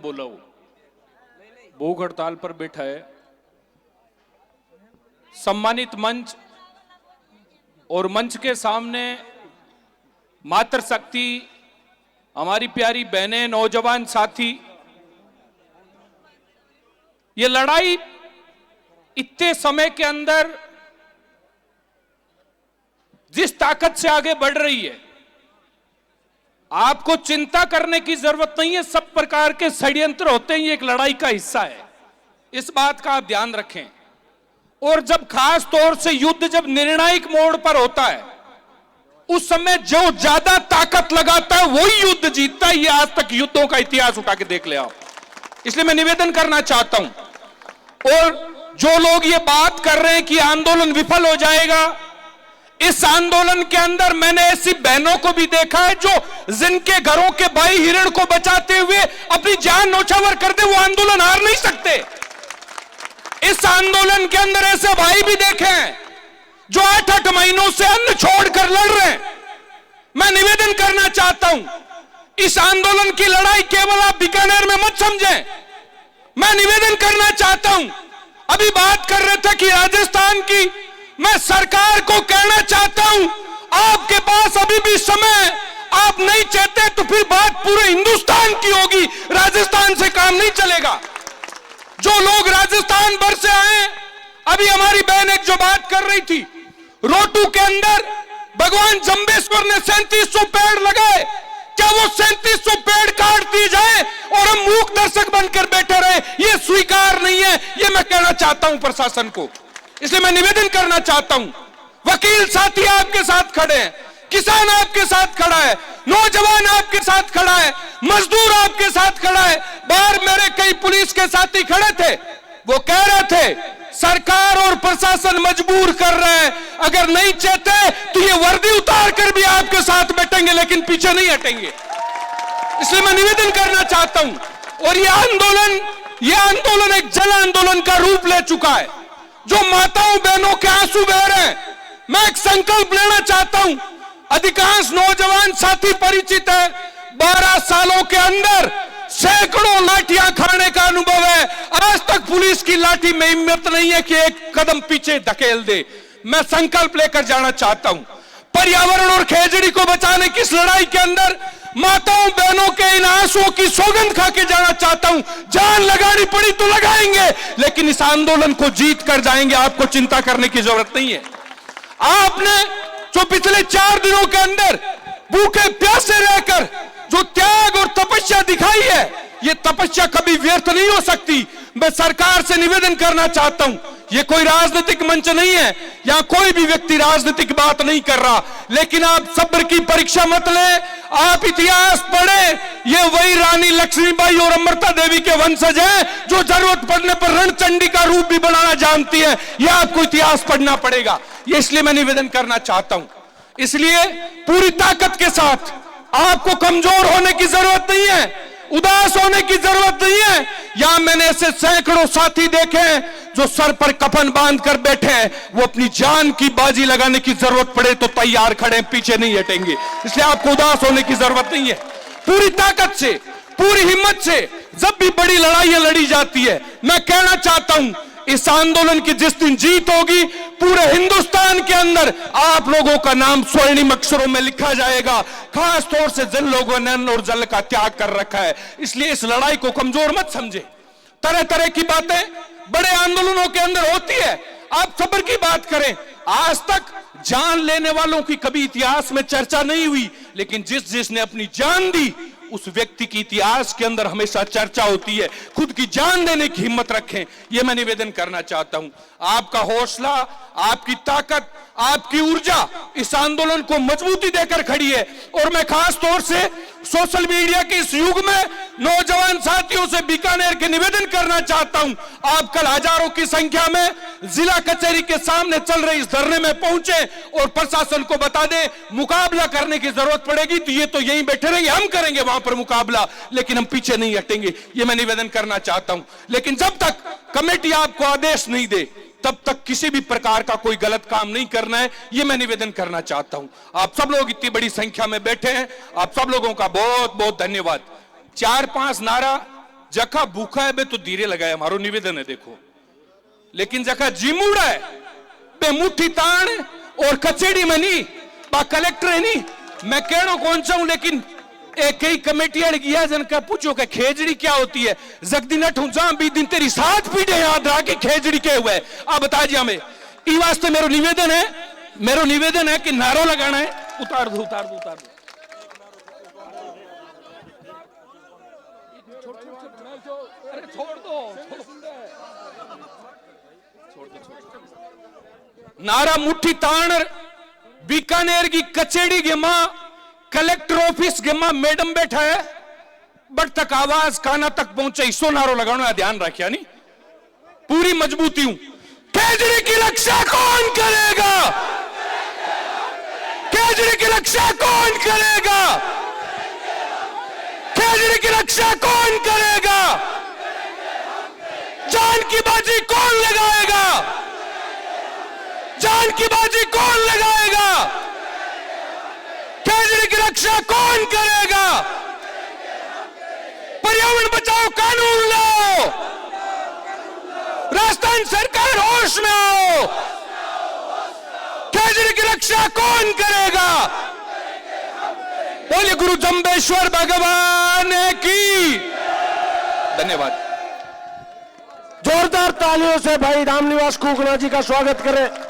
बोला वो भूख हड़ताल पर बैठा है। सम्मानित मंच और मंच के सामने मातृशक्ति, हमारी प्यारी बहनें, नौजवान साथी, ये लड़ाई इतने समय के अंदर जिस ताकत से आगे बढ़ रही है, आपको चिंता करने की जरूरत नहीं है। सब प्रकार के षड्यंत्र होते हैं, ये एक लड़ाई का हिस्सा है, इस बात का आप ध्यान रखें। और जब खास तौर से युद्ध जब निर्णायक मोड़ पर होता है, उस समय जो ज्यादा ताकत लगाता है वही युद्ध जीतता है। ये आज तक युद्धों का इतिहास उठा के देख ले आप। इसलिए मैं निवेदन करना चाहता हूं, और जो लोग ये बात कर रहे हैं कि आंदोलन विफल हो जाएगा, इस आंदोलन के अंदर मैंने ऐसी बहनों को भी देखा है जो जिनके घरों के भाई हिरण को बचाते हुए अपनी जान न्यौछावर कर दे, वो आंदोलन हार नहीं सकते। इस आंदोलन के अंदर ऐसे भाई भी देखे हैं जो 8-8 महीनों से अन्न छोड़कर लड़ रहे हैं। मैं निवेदन करना चाहता हूं, इस आंदोलन की लड़ाई केवल आप बीकानेर में मत समझें। मैं निवेदन करना चाहता हूं, अभी बात कर रहे थे कि राजस्थान की, मैं सरकार को कहना चाहता हूं, आपके पास अभी भी समय, आप नहीं चाहते तो फिर बात पूरे हिंदुस्तान की होगी, राजस्थान से काम नहीं चलेगा। जो लोग राजस्थान भर से आए, अभी हमारी बहन एक जो बात कर रही थी, रोटू के अंदर भगवान जंबेश्वर ने 3700 पेड़ लगाए, क्या वो 3700 पेड़ काट दिए जाए और हम मूक दर्शक बनकर बैठे रहे? ये स्वीकार नहीं है, ये मैं कहना चाहता हूं प्रशासन को। इसलिए मैं निवेदन करना चाहता हूं, वकील साथी आपके साथ खड़े हैं, किसान आपके साथ खड़ा है, नौजवान आपके साथ खड़ा है, मजदूर आपके साथ खड़ा है। बाहर मेरे कई पुलिस के साथी खड़े थे, वो कह रहे थे सरकार और प्रशासन मजबूर कर रहे हैं, अगर नहीं चाहते तो ये वर्दी उतार कर भी आपके साथ बैठेंगे, लेकिन पीछे नहीं हटेंगे। इसलिए मैं निवेदन करना चाहता हूं, और ये आंदोलन एक जन आंदोलन का रूप ले चुका है। जो माताओं बहनों के आंसू बह रहे हैं, मैं एक संकल्प लेना चाहता हूं। अधिकांश नौजवान साथी परिचित है, 12 सालों के अंदर सैकड़ों लाठियां खाने का अनुभव है। आज तक पुलिस की लाठी में हिम्मत नहीं है कि एक कदम पीछे धकेल दे। मैं संकल्प लेकर जाना चाहता हूं, पर्यावरण और खेजड़ी को बचाने की इस लड़ाई के अंदर माताओं बहनों के इन आंसुओं की सौगंध खा के जाना चाहता हूं। जान लगानी पड़ी तो लगाएंगे, लेकिन इस आंदोलन को जीत कर जाएंगे। आपको चिंता करने की जरूरत नहीं है। आपने जो पिछले 4 दिनों के अंदर भूखे प्यासे रहकर जो त्याग और तपस्या दिखाई है, ये तपस्या कभी व्यर्थ नहीं हो सकती। मैं सरकार से निवेदन करना चाहता हूं, ये कोई राजनीतिक मंच नहीं है, यहां कोई भी व्यक्ति राजनीतिक बात नहीं कर रहा, लेकिन आप सब्र की परीक्षा मत लें, आप इतिहास पढ़ें। ये वही रानी लक्ष्मीबाई और अमृता देवी के वंशज हैं जो जरूरत पड़ने पर रणचंडी का रूप भी बनाना जानती है। यह आपको इतिहास पढ़ना पड़ेगा। ये इसलिए मैं निवेदन करना चाहता हूं, इसलिए पूरी ताकत के साथ, आपको कमजोर होने की जरूरत नहीं है, उदास होने की जरूरत नहीं है। यहां मैंने ऐसे सैकड़ों साथी देखे हैं जो सर पर कफन बांध कर बैठे हैं, वो अपनी जान की बाजी लगाने की जरूरत पड़े तो तैयार खड़े, पीछे नहीं हटेंगे। इसलिए आपको उदास होने की जरूरत नहीं है। पूरी ताकत से, पूरी हिम्मत से जब भी बड़ी लड़ाइयां लड़ी जाती है, मैं कहना चाहता हूं, इस आंदोलन की जिस दिन जीत होगी, पूरे हिंदुस्तान के अंदर आप लोगों का नाम स्वर्णिम अक्षरों में लिखा जाएगा। खास तौर से जिन लोगों ने अन्न और जल का त्याग कर रखा है, इसलिए इस लड़ाई को कमजोर मत समझे। तरह तरह की बातें बड़े आंदोलनों के अंदर होती है, आप सब्र की बात करें। आज तक जान लेने वालों की कभी इतिहास में चर्चा नहीं हुई, लेकिन जिसने अपनी जान दी, उस व्यक्ति की इतिहास के अंदर हमेशा चर्चा होती है। खुद की जान देने की हिम्मत रखें, यह मैं निवेदन करना चाहता हूं। आपका हौसला, आपकी ताकत, आपकी ऊर्जा इस आंदोलन को मजबूती देकर खड़ी है। और मैं खास तौर से सोशल मीडिया के इस युग में नौजवान साथियों से बीकानेर के निवेदन करना चाहता हूं, आप कल हजारों की संख्या में जिला कचहरी के सामने चल रहे इस धरने में पहुंचे और प्रशासन को बता दें, मुकाबला करने की जरूरत पड़ेगी तो ये तो यहीं बैठे रहेंगे, हम करेंगे वहां पर मुकाबला, लेकिन हम पीछे नहीं हटेंगे। ये मैं निवेदन करना चाहता हूं। लेकिन जब तक कमेटी आपको आदेश नहीं दे, तब तक किसी भी प्रकार का कोई गलत काम नहीं करना है, यह मैं निवेदन करना चाहता हूं। आप सब लोग इतनी बड़ी संख्या में बैठे हैं, आप सब लोगों का बहुत बहुत धन्यवाद। 4-5 नारा जखा भूखा है बे तो धीरे लगाए, हमारो निवेदन है देखो। लेकिन जखा जिमुड़ा है बे मुट्ठी तान और कचेड़ी में नहीं, बा कलेक्टर है नहीं, मैं कहना कौन सा हूं, लेकिन एक कई कमेटियां गया जनका पूछो कि खेजड़ी क्या होती है, जगदी न ठूंसा भी दिन तेरी 7 पीढ़े याद रहा कि खेजड़ी क्या हुआ है। आप बता जी हमें, इस वास्ते मेरो निवेदन है कि नारो लगाना है। उतार दो उतार दो उतार दो, अरे छोड़ दो, नारा मुट्ठी ताण बीकानेर की कचेड़ी के मां कलेक्टर ऑफिस के मां मैडम बैठा है, बट तक आवाज काना तक पहुंचे, इसो नारो लगाना ध्यान रखिया नहीं, पूरी मजबूती हूं। केजरी की रक्षा कौन करेगा? केजरी की रक्षा कौन करेगा? केजरी की रक्षा कौन करेगा? जान की बाजी कौन लगाएगा? जान की बाजी कौन लगाएगा? केजरी की रक्षा कौन करेगा? पर्यावरण बचाओ कानून लाओ, राजस्थान सरकार होश में आओ। केजरी की रक्षा कौन करेगा? बोले गुरु जम्बेश्वर भगवान की। धन्यवाद। जोरदार तालियों से भाई रामनिवास कुकना जी का स्वागत करें।